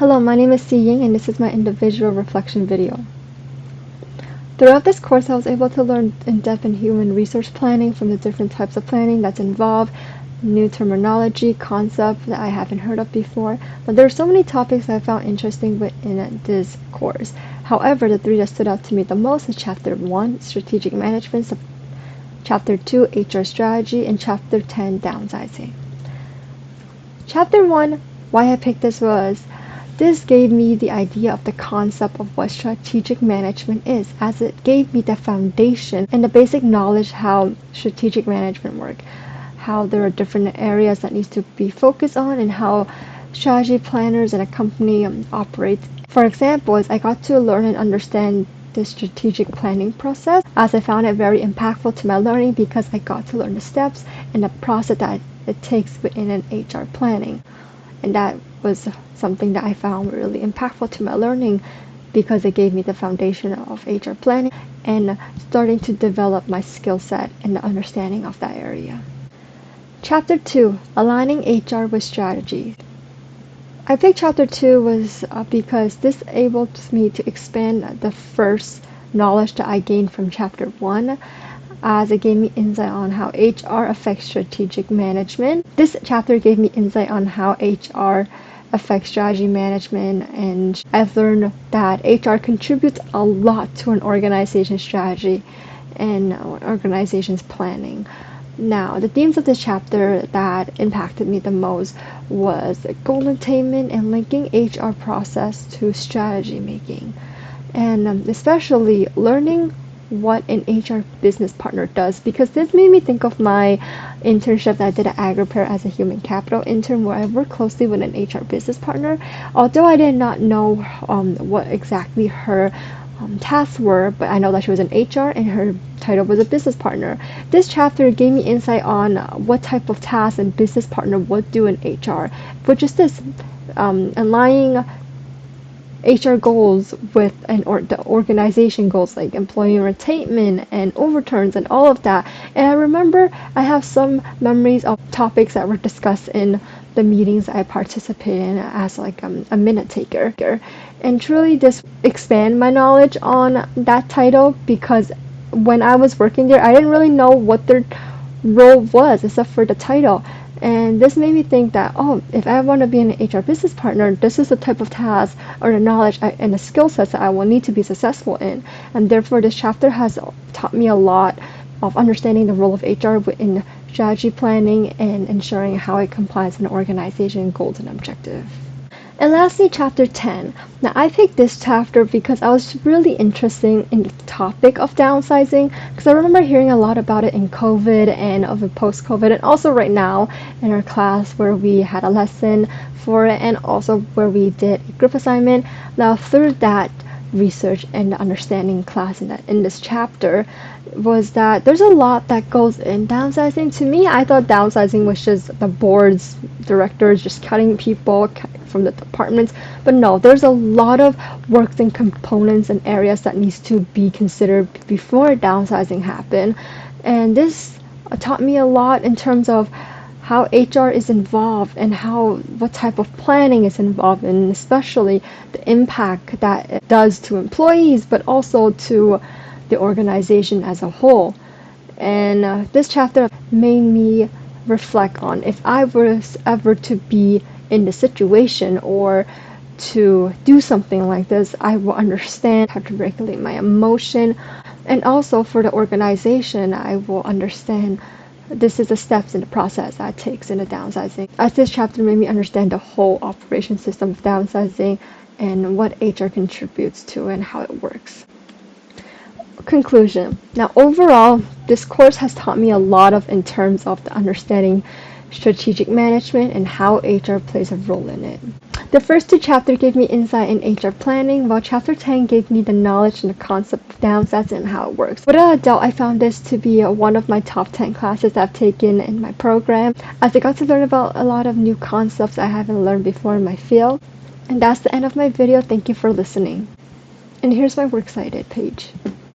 Hello, my name is Ying and this is my individual reflection video. Throughout this course, I was able to learn in depth in human resource planning from the different types of planning that's involved, new terminology, concepts that I haven't heard of before, but there are so many topics I found interesting within this course. However, the three that stood out to me the most is Chapter 1, Strategic Management, Chapter 2, HR Strategy, and Chapter 10, Downsizing. Chapter 1, why I picked this gave me the idea of the concept of what strategic management is, as it gave me the foundation and the basic knowledge how strategic management works, how there are different areas that needs to be focused on, and how strategy planners in a company operate. For example, I got to learn and understand the strategic planning process, as I found it very impactful to my learning because I got to learn the steps and the process that it takes within an HR planning. And that was something that I found really impactful to my learning because it gave me the foundation of HR planning and starting to develop my skill set and the understanding of that area. Chapter 2, Aligning HR with Strategy. I picked Chapter 2 because this enables me to expand the first knowledge that I gained from Chapter 1, as it gave me insight on how HR affects strategic management. This chapter gave me insight on how HR affects strategy management, and I've learned that HR contributes a lot to an organization's strategy and organization's planning. Now, the themes of this chapter that impacted me the most was goal attainment and linking HR process to strategy making, and especially learning what an HR business partner does, because this made me think of my internship that I did at AgriPair as a human capital intern, where I worked closely with an HR business partner. Although I did not know what exactly her tasks were, but I know that she was in HR and her title was a business partner. This chapter gave me insight on what type of tasks a business partner would do in HR, which is this aligning HR goals with the organization goals, like employee retention and overturns and all of that. And I remember I have some memories of topics that were discussed in the meetings I participated in as like a minute taker. And truly this expand my knowledge on that title, because when I was working there, I didn't really know what their role was except for the title. And this made me think that, if I want to be an HR business partner, this is the type of task or the knowledge and the skill sets that I will need to be successful in. And therefore, this chapter has taught me a lot of understanding the role of HR in strategy planning and ensuring how it complies with an organization goals and objectives. And lastly, Chapter 10. Now, I picked this chapter because I was really interested in the topic of downsizing, because I remember hearing a lot about it in COVID and of post-COVID, and also right now in our class where we had a lesson for it, and also where we did a group assignment. Now, through that research and the understanding class in this chapter was that there's a lot that goes in downsizing. To me, I thought downsizing was just the board's directors just cutting people from the departments, but no, there's a lot of works and components and areas that needs to be considered before downsizing happen. And this taught me a lot in terms of how HR is involved and what type of planning is involved, and especially the impact that it does to employees, but also to the organization as a whole. And this chapter made me reflect on, if I was ever to be in the situation or to do something like this, I will understand how to regulate my emotion. And also for the organization, I will understand this is the steps in the process that it takes in the downsizing. As this chapter made me understand the whole operation system of downsizing and what HR contributes to and how it works. Conclusion. Now, overall, this course has taught me a lot in terms of the understanding strategic management and how HR plays a role in it. The first two chapters gave me insight in HR planning, while Chapter 10 gave me the knowledge and the concept of downsizing and how it works. Without a doubt, I found this to be one of my top 10 classes I've taken in my program, as I got to learn about a lot of new concepts I haven't learned before in my field. And that's the end of my video. Thank you for listening. And here's my works cited page.